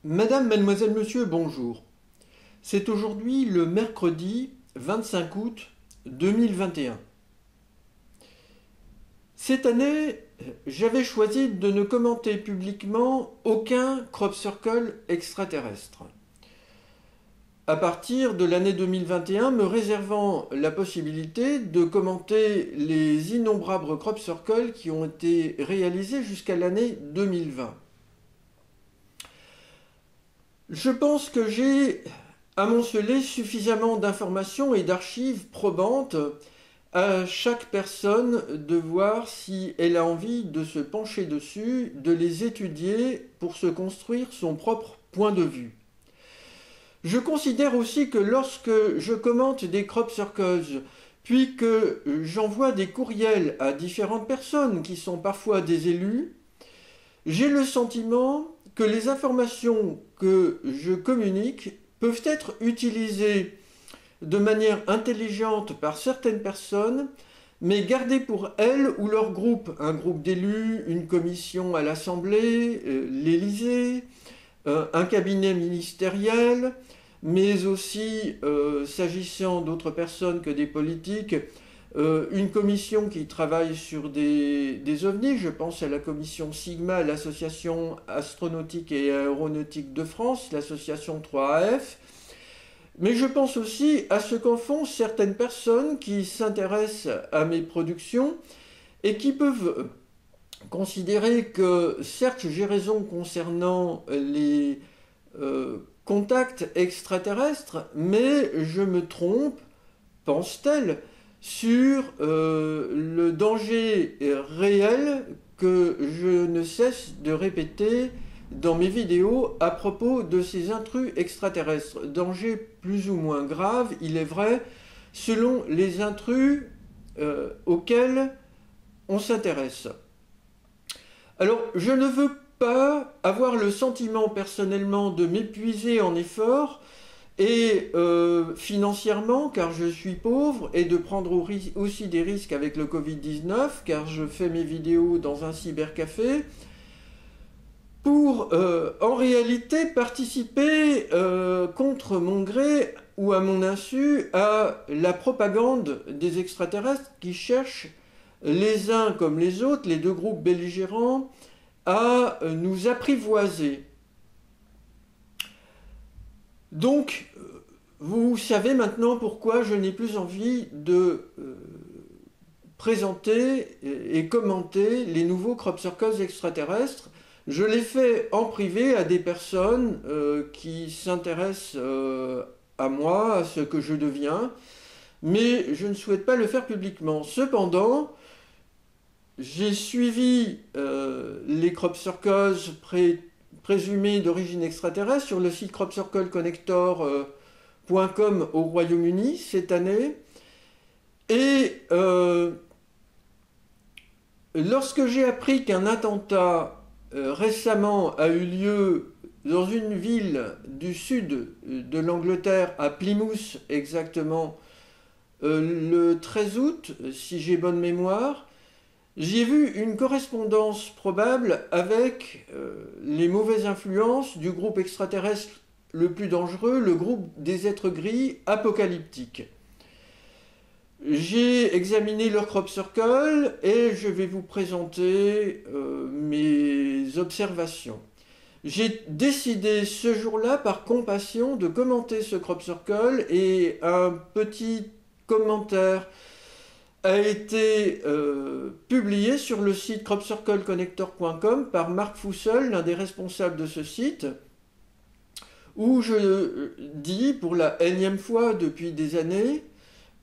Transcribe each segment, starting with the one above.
Madame, mademoiselle, monsieur, bonjour. C'est aujourd'hui le mercredi 25 août 2021. Cette année, j'avais choisi de ne commenter publiquement aucun crop circle extraterrestre. À partir de l'année 2021, me réservant la possibilité de commenter les innombrables crop circles qui ont été réalisés jusqu'à l'année 2020. Je pense que j'ai amoncelé suffisamment d'informations et d'archives probantes à chaque personne de voir si elle a envie de se pencher dessus, de les étudier pour se construire son propre point de vue. Je considère aussi que lorsque je commente des crop circles, puis que j'envoie des courriels à différentes personnes qui sont parfois des élus, j'ai le sentiment que les informations que je communique peuvent être utilisées de manière intelligente par certaines personnes, mais gardées pour elles ou leur groupe, un groupe d'élus, une commission à l'Assemblée, l'Élysée, un cabinet ministériel, mais aussi, s'agissant d'autres personnes que des politiques, une commission qui travaille sur des ovnis, je pense à la commission Sigma, l'Association astronautique et aéronautique de France, l'association 3AF, mais je pense aussi à ce qu'en font certaines personnes qui s'intéressent à mes productions et qui peuvent considérer que certes j'ai raison concernant les contacts extraterrestres, mais je me trompe, pense-t-elle, sur le danger réel que je ne cesse de répéter dans mes vidéos à propos de ces intrus extraterrestres. Danger plus ou moins grave, il est vrai, selon les intrus auxquels on s'intéresse. Alors, je ne veux pas avoir le sentiment personnellement de m'épuiser en efforts et financièrement, car je suis pauvre, et de prendre aussi des risques avec le Covid-19, car je fais mes vidéos dans un cybercafé, pour en réalité participer contre mon gré ou à mon insu à la propagande des extraterrestres qui cherchent les uns comme les autres, les deux groupes belligérants, à nous apprivoiser. Donc, vous savez maintenant pourquoi je n'ai plus envie de présenter et commenter les nouveaux crop circles extraterrestres. Je l'ai fait en privé à des personnes qui s'intéressent à moi, à ce que je deviens, mais je ne souhaite pas le faire publiquement. Cependant, j'ai suivi les crop circles présumés d'origine extraterrestre sur le site cropcircleconnector.com au Royaume-Uni cette année. Et lorsque j'ai appris qu'un attentat récemment a eu lieu dans une ville du sud de l'Angleterre, à Plymouth exactement, le 13 août, si j'ai bonne mémoire, j'ai vu une correspondance probable avec les mauvaises influences du groupe extraterrestre le plus dangereux, le groupe des êtres gris apocalyptiques. J'ai examiné leur crop circle et je vais vous présenter mes observations. J'ai décidé ce jour-là, par compassion, de commenter ce crop circle et un petit commentaire a été publié sur le site cropcircleconnector.com par Marc Foussel, l'un des responsables de ce site, où je dis pour la énième fois depuis des années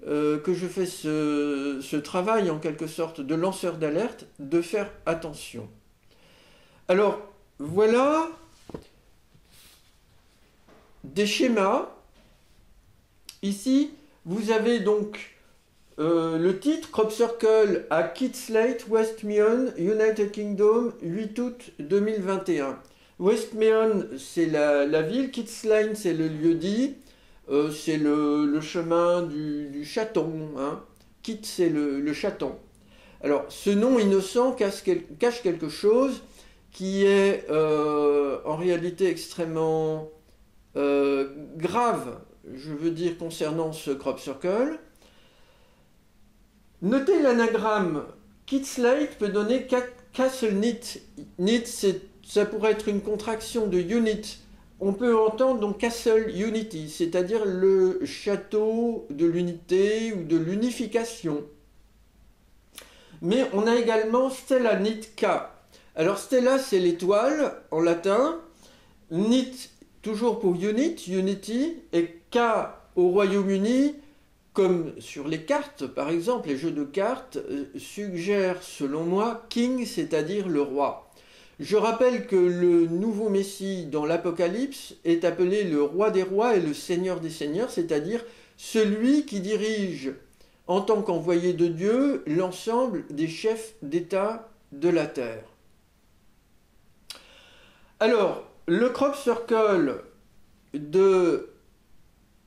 que je fais ce travail en quelque sorte de lanceur d'alerte, de faire attention. Alors voilà des schémas. Ici vous avez donc le titre, Crop Circle à Kitslate, Westmeath, United Kingdom, 8 août 2021. Westmeath, c'est la ville, Kitslane, c'est le lieu-dit, c'est le chemin du chaton. Hein. Kit, c'est le chaton. Alors, ce nom innocent cache quelque chose qui est en en réalité extrêmement grave, je veux dire, concernant ce crop circle. Notez l'anagramme Kit-Slate peut donner Castle Knit. Knit, ça pourrait être une contraction de unit. On peut entendre donc Castle Unity, c'est-à-dire le château de l'unité ou de l'unification. Mais on a également Stella Knit K. Alors Stella, c'est l'étoile en latin. Knit, toujours pour unit, unity. Et K au Royaume-Uni, comme sur les cartes, par exemple, les jeux de cartes, suggèrent, selon moi, king, c'est-à-dire le roi. Je rappelle que le nouveau Messie dans l'Apocalypse est appelé le roi des rois et le seigneur des seigneurs, c'est-à-dire celui qui dirige en tant qu'envoyé de Dieu l'ensemble des chefs d'État de la terre. Alors, le crop circle de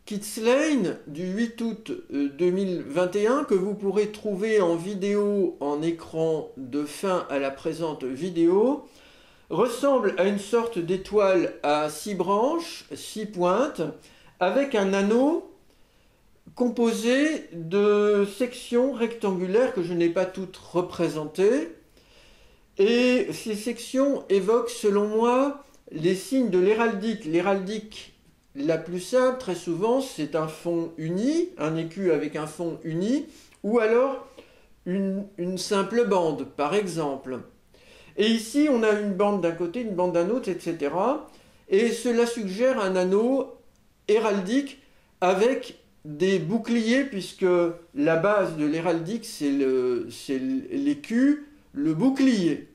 Kitslane du 8 août 2021 que vous pourrez trouver en vidéo en écran de fin à la présente vidéo ressemble à une sorte d'étoile à 6 branches, 6 pointes, avec un anneau composé de sections rectangulaires que je n'ai pas toutes représentées. Et ces sections évoquent, selon moi, les signes de l'héraldique. L'héraldique la plus simple, très souvent, c'est un fond uni, un écu avec un fond uni, ou alors une simple bande, par exemple. Et ici, on a une bande d'un côté, une bande d'un autre, etc. Et cela suggère un anneau héraldique avec des boucliers, puisque la base de l'héraldique, c'est l'écu, le bouclier.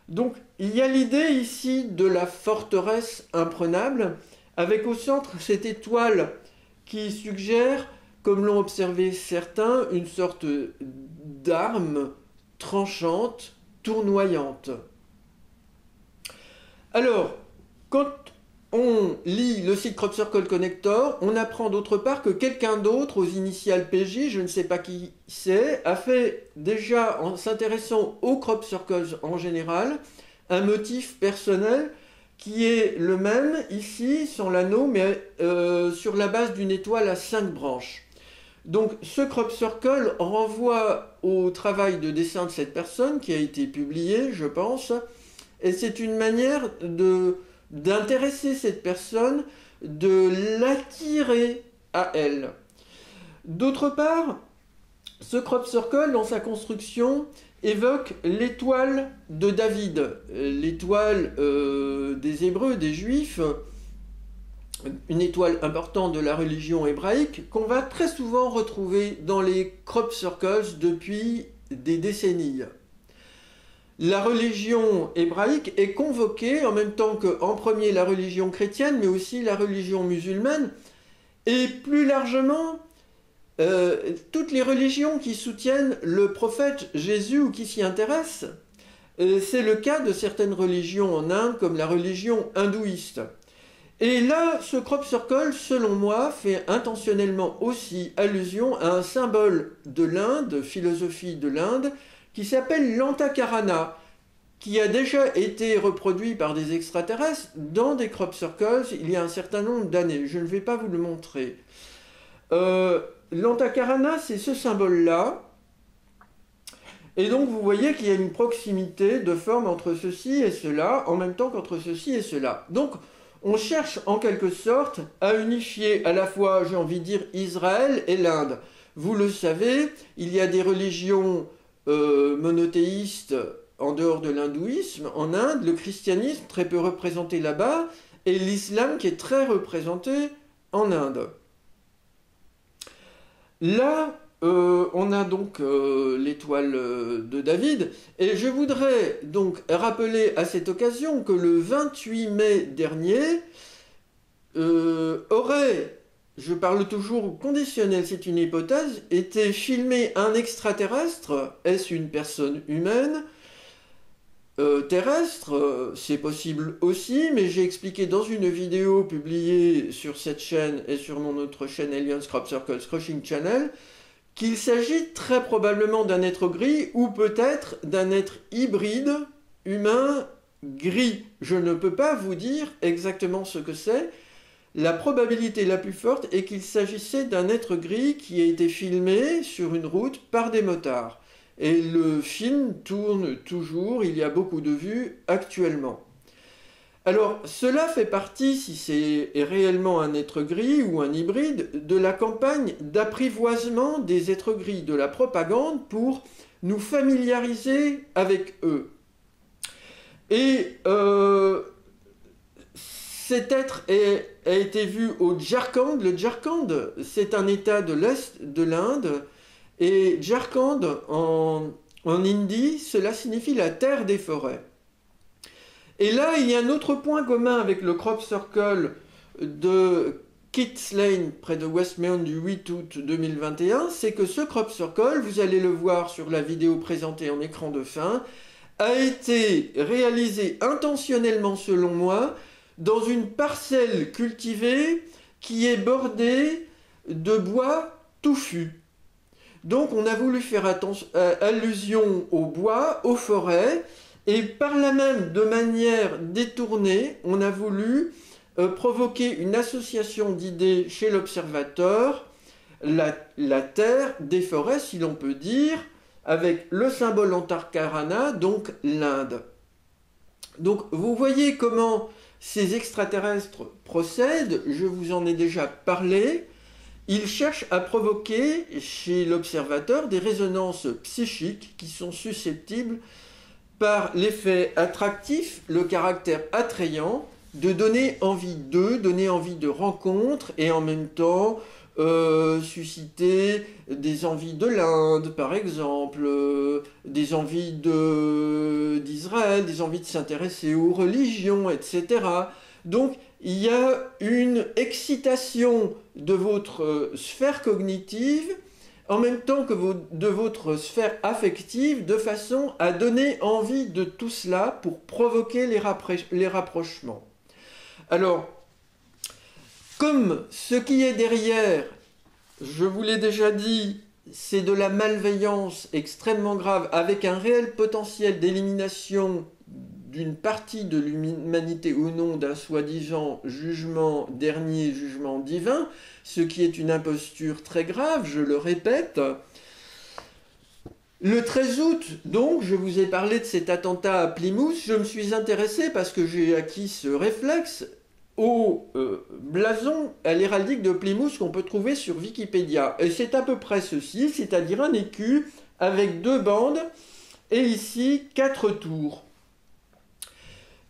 Donc, il y a l'idée ici de la forteresse imprenable, avec au centre cette étoile qui suggère, comme l'ont observé certains, une sorte d'arme tranchante, tournoyante. Alors, quand on lit le site Crop Circle Connector, on apprend d'autre part que quelqu'un d'autre, aux initiales PJ, je ne sais pas qui c'est, a fait déjà, en s'intéressant aux crop circles en général, un motif personnel qui est le même ici, sans l'anneau, mais sur la base d'une étoile à 5 branches. Donc ce crop circle renvoie au travail de dessin de cette personne qui a été publié, je pense, et c'est une manière d'intéresser cette personne, de l'attirer à elle. D'autre part, ce crop circle, dans sa construction, évoque l'étoile de David, l'étoile des Hébreux, des Juifs, une étoile importante de la religion hébraïque, qu'on va très souvent retrouver dans les crop circles depuis des décennies. La religion hébraïque est convoquée en même temps qu'en premier la religion chrétienne, mais aussi la religion musulmane, et plus largement toutes les religions qui soutiennent le prophète Jésus ou qui s'y intéressent. C'est le cas de certaines religions en Inde, comme la religion hindouiste. Et là, ce crop circle, selon moi, fait intentionnellement aussi allusion à un symbole de l'Inde, philosophie de l'Inde, qui s'appelle l'Antakarana, qui a déjà été reproduit par des extraterrestres dans des crop circles il y a un certain nombre d'années. Je ne vais pas vous le montrer. L'Antakarana, c'est ce symbole-là. Et donc, vous voyez qu'il y a une proximité de forme entre ceci et cela, en même temps qu'entre ceci et cela. Donc, on cherche en quelque sorte à unifier à la fois, j'ai envie de dire, Israël et l'Inde. Vous le savez, il y a des religions monothéistes en dehors de l'hindouisme, en Inde, le christianisme très peu représenté là-bas, et l'islam qui est très représenté en Inde. Là, on a donc l'étoile de David, et je voudrais donc rappeler à cette occasion que le 28 mai dernier aurait, je parle toujours au conditionnel, c'est une hypothèse, été filmé un extraterrestre, est-ce une personne humaine, terrestre, c'est possible aussi, mais j'ai expliqué dans une vidéo publiée sur cette chaîne et sur mon autre chaîne Aliens Crop Circles Crushing Channel qu'il s'agit très probablement d'un être gris ou peut-être d'un être hybride humain gris. Je ne peux pas vous dire exactement ce que c'est. La probabilité la plus forte est qu'il s'agissait d'un être gris qui a été filmé sur une route par des motards. Et le film tourne toujours, il y a beaucoup de vues actuellement. Alors, cela fait partie, si c'est réellement un être gris ou un hybride, de la campagne d'apprivoisement des êtres gris, de la propagande pour nous familiariser avec eux. Et cet être a été vu au Jharkhand. Le Jharkhand, c'est un état de l'est de l'Inde. Et Jharkhand, en hindi, cela signifie la terre des forêts. Et là, il y a un autre point commun avec le crop circle de Keats Lane, près de Westmount, du 8 août 2021, c'est que ce crop circle, vous allez le voir sur la vidéo présentée en écran de fin, a été réalisé intentionnellement, selon moi, dans une parcelle cultivée qui est bordée de bois touffu. Donc on a voulu faire allusion au bois, aux forêts, et par là même, de manière détournée, on a voulu provoquer une association d'idées chez l'observateur, la terre des forêts, si l'on peut dire, avec le symbole Antarkarana, donc l'Inde. Donc vous voyez comment ces extraterrestres procèdent, je vous en ai déjà parlé. Ils cherchent à provoquer chez l'observateur des résonances psychiques qui sont susceptibles, par l'effet attractif, le caractère attrayant, de donner envie d'eux, donner envie de rencontres et en même temps susciter des envies de l'Inde, par exemple, des envies d'Israël, des envies de s'intéresser aux religions, etc. Donc, il y a une excitation de votre sphère cognitive en même temps que de votre sphère affective, de façon à donner envie de tout cela pour provoquer les rapprochements. Alors, comme ce qui est derrière, je vous l'ai déjà dit, c'est de la malveillance extrêmement grave, avec un réel potentiel d'élimination d'une partie de l'humanité au nom d'un soi-disant jugement dernier, jugement divin, ce qui est une imposture très grave, je le répète. Le 13 août, donc, je vous ai parlé de cet attentat à Plymouth, je me suis intéressé, parce que j'ai acquis ce réflexe, au blason, à l'héraldique de Plymouth qu'on peut trouver sur Wikipédia. Et c'est à peu près ceci, c'est-à-dire un écu avec 2 bandes, et ici 4 tours.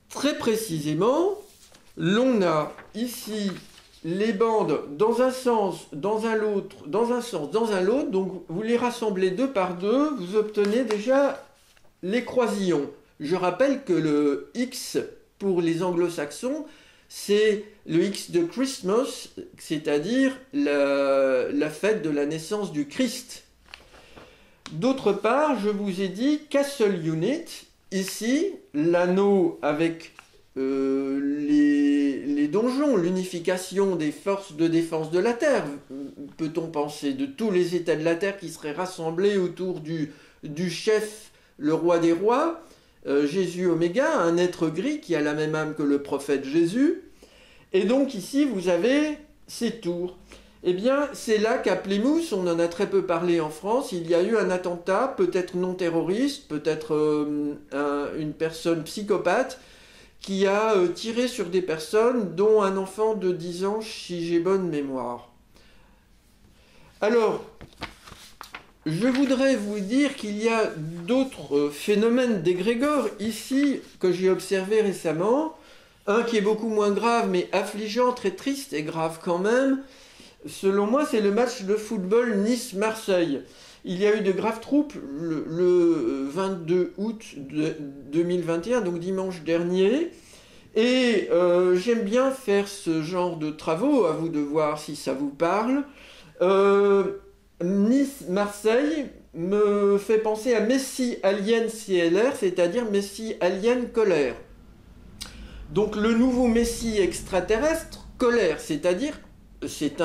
Très précisément, l'on a ici les bandes dans un sens, dans un autre, dans un sens, dans un autre. Donc vous les rassemblez 2 par 2, vous obtenez déjà les croisillons. Je rappelle que le X pour les anglo-saxons, c'est le X de Christmas, c'est-à-dire la fête de la naissance du Christ. D'autre part, je vous ai dit Castle Unit. Ici, l'anneau avec les donjons, l'unification des forces de défense de la Terre. Peut-on penser de tous les États de la Terre qui seraient rassemblés autour du chef, le roi des rois, Jésus Oméga, un être gris qui a la même âme que le prophète Jésus. Et donc ici, vous avez ces tours. Eh bien, c'est là qu'à Plymouth, on en a très peu parlé en France, il y a eu un attentat, peut-être non terroriste, peut-être une personne psychopathe, qui a tiré sur des personnes, dont un enfant de 10 ans, si j'ai bonne mémoire. Alors, je voudrais vous dire qu'il y a d'autres phénomènes d'égrégore ici, que j'ai observé récemment. Un qui est beaucoup moins grave, mais affligeant, très triste et grave quand même. Selon moi, c'est le match de football Nice-Marseille. Il y a eu de graves troubles le 22 août 2021, donc dimanche dernier. Et j'aime bien faire ce genre de travaux, à vous de voir si ça vous parle. Nice-Marseille me fait penser à Messi Alien CLR, c'est-à-dire Messi Alien Colère. Donc le nouveau Messi extraterrestre, colère, c'est-à-dire c'est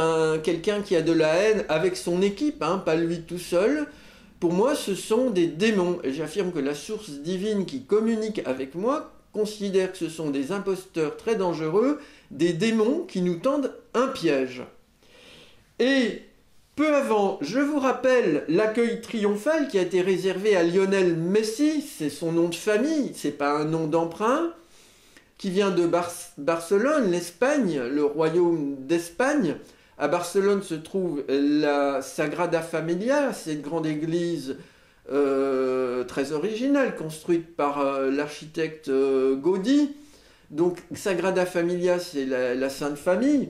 quelqu'un qui a de la haine avec son équipe, hein, pas lui tout seul. Pour moi, ce sont des démons. Et j'affirme que la source divine qui communique avec moi considère que ce sont des imposteurs très dangereux, des démons qui nous tendent un piège. Et peu avant, je vous rappelle l'accueil triomphal qui a été réservé à Lionel Messi, c'est son nom de famille, c'est pas un nom d'emprunt, qui vient de Barcelone, l'Espagne, le royaume d'Espagne. À Barcelone se trouve la Sagrada Familia, cette grande église très originale, construite par l'architecte Gaudí. Donc Sagrada Familia, c'est la Sainte Famille.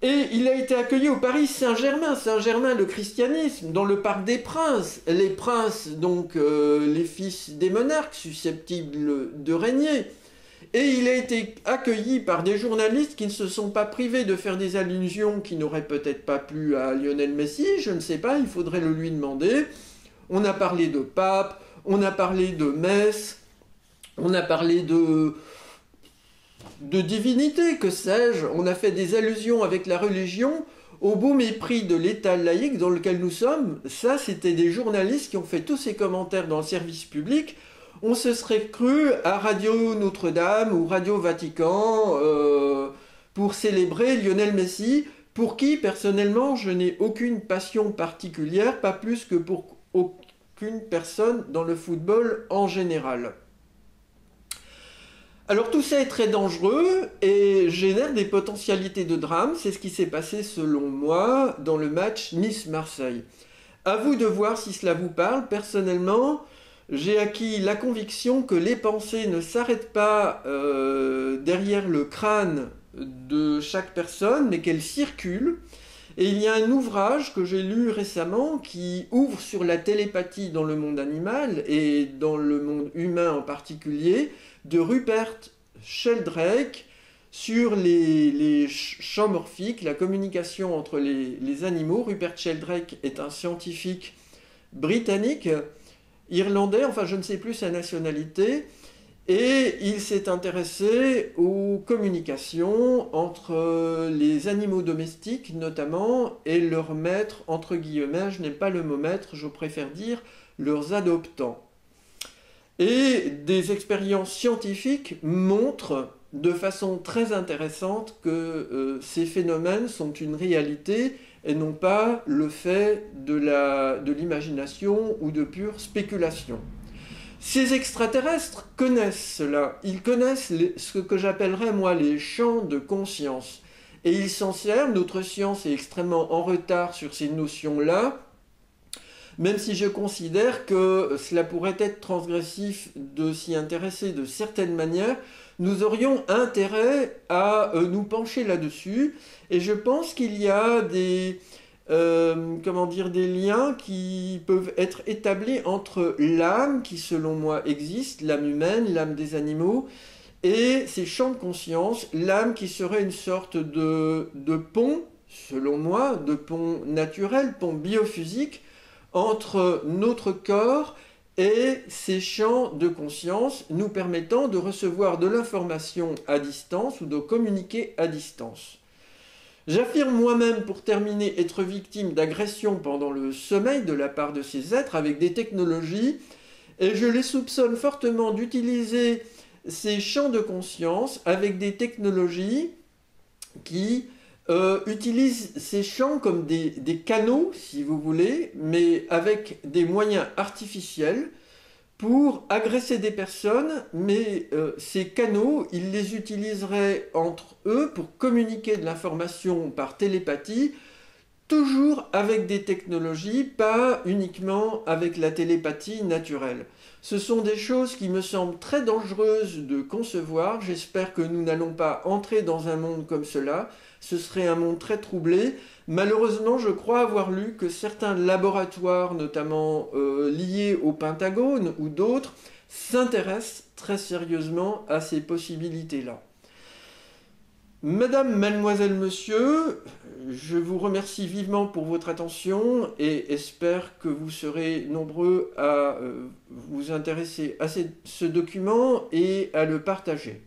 Et il a été accueilli au Paris Saint-Germain, Saint-Germain le christianisme, dans le Parc des Princes. Les princes, donc les fils des monarques susceptibles de régner. Et il a été accueilli par des journalistes qui ne se sont pas privés de faire des allusions qui n'auraient peut-être pas plu à Lionel Messi, je ne sais pas, il faudrait le lui demander. On a parlé de pape, on a parlé de messe, on a parlé de divinité, que sais-je. On a fait des allusions avec la religion au beau mépris de l'État laïque dans lequel nous sommes. Ça, c'était des journalistes qui ont fait tous ces commentaires dans le service public. On se serait cru à Radio Notre-Dame ou Radio Vatican pour célébrer Lionel Messi, pour qui, personnellement, je n'ai aucune passion particulière, pas plus que pour aucune personne dans le football en général. Alors tout ça est très dangereux et génère des potentialités de drame. C'est ce qui s'est passé, selon moi, dans le match Nice-Marseille. À vous de voir si cela vous parle. Personnellement, j'ai acquis la conviction que les pensées ne s'arrêtent pas derrière le crâne de chaque personne, mais qu'elles circulent. Et il y a un ouvrage que j'ai lu récemment qui ouvre sur la télépathie dans le monde animal et dans le monde humain en particulier, de Rupert Sheldrake sur les champs morphiques, la communication entre les animaux. Rupert Sheldrake est un scientifique britannique, irlandais, enfin je ne sais plus sa nationalité, et il s'est intéressé aux communications entre les animaux domestiques notamment et leurs maîtres, entre guillemets, je n'aime pas le mot maître, je préfère dire leurs adoptants. Et des expériences scientifiques montrent de façon très intéressante que ces phénomènes sont une réalité et non pas le fait de l'imagination ou de pure spéculation. Ces extraterrestres connaissent cela, ils connaissent ce que j'appellerais moi les champs de conscience. Et ils s'en servent, notre science est extrêmement en retard sur ces notions-là, même si je considère que cela pourrait être transgressif de s'y intéresser de certaines manières, nous aurions intérêt à nous pencher là-dessus. Et je pense qu'il y a des liens qui peuvent être établis entre l'âme, qui selon moi existe, l'âme humaine, l'âme des animaux, et ces champs de conscience, l'âme qui serait une sorte de pont, selon moi, de pont naturel, pont biophysique, entre notre corps et ces champs de conscience nous permettant de recevoir de l'information à distance ou de communiquer à distance. J'affirme moi-même, pour terminer, être victime d'agressions pendant le sommeil de la part de ces êtres avec des technologies, et je les soupçonne fortement d'utiliser ces champs de conscience avec des technologies qui utilisent ces champs comme des canaux, si vous voulez, mais avec des moyens artificiels pour agresser des personnes, mais ces canaux, ils les utiliseraient entre eux pour communiquer de l'information par télépathie, toujours avec des technologies, pas uniquement avec la télépathie naturelle. Ce sont des choses qui me semblent très dangereuses de concevoir. J'espère que nous n'allons pas entrer dans un monde comme cela. Ce serait un monde très troublé. Malheureusement, je crois avoir lu que certains laboratoires, notamment liés au Pentagone ou d'autres, s'intéressent très sérieusement à ces possibilités-là. Madame, mademoiselle, monsieur, je vous remercie vivement pour votre attention et espère que vous serez nombreux à vous intéresser à ce document et à le partager.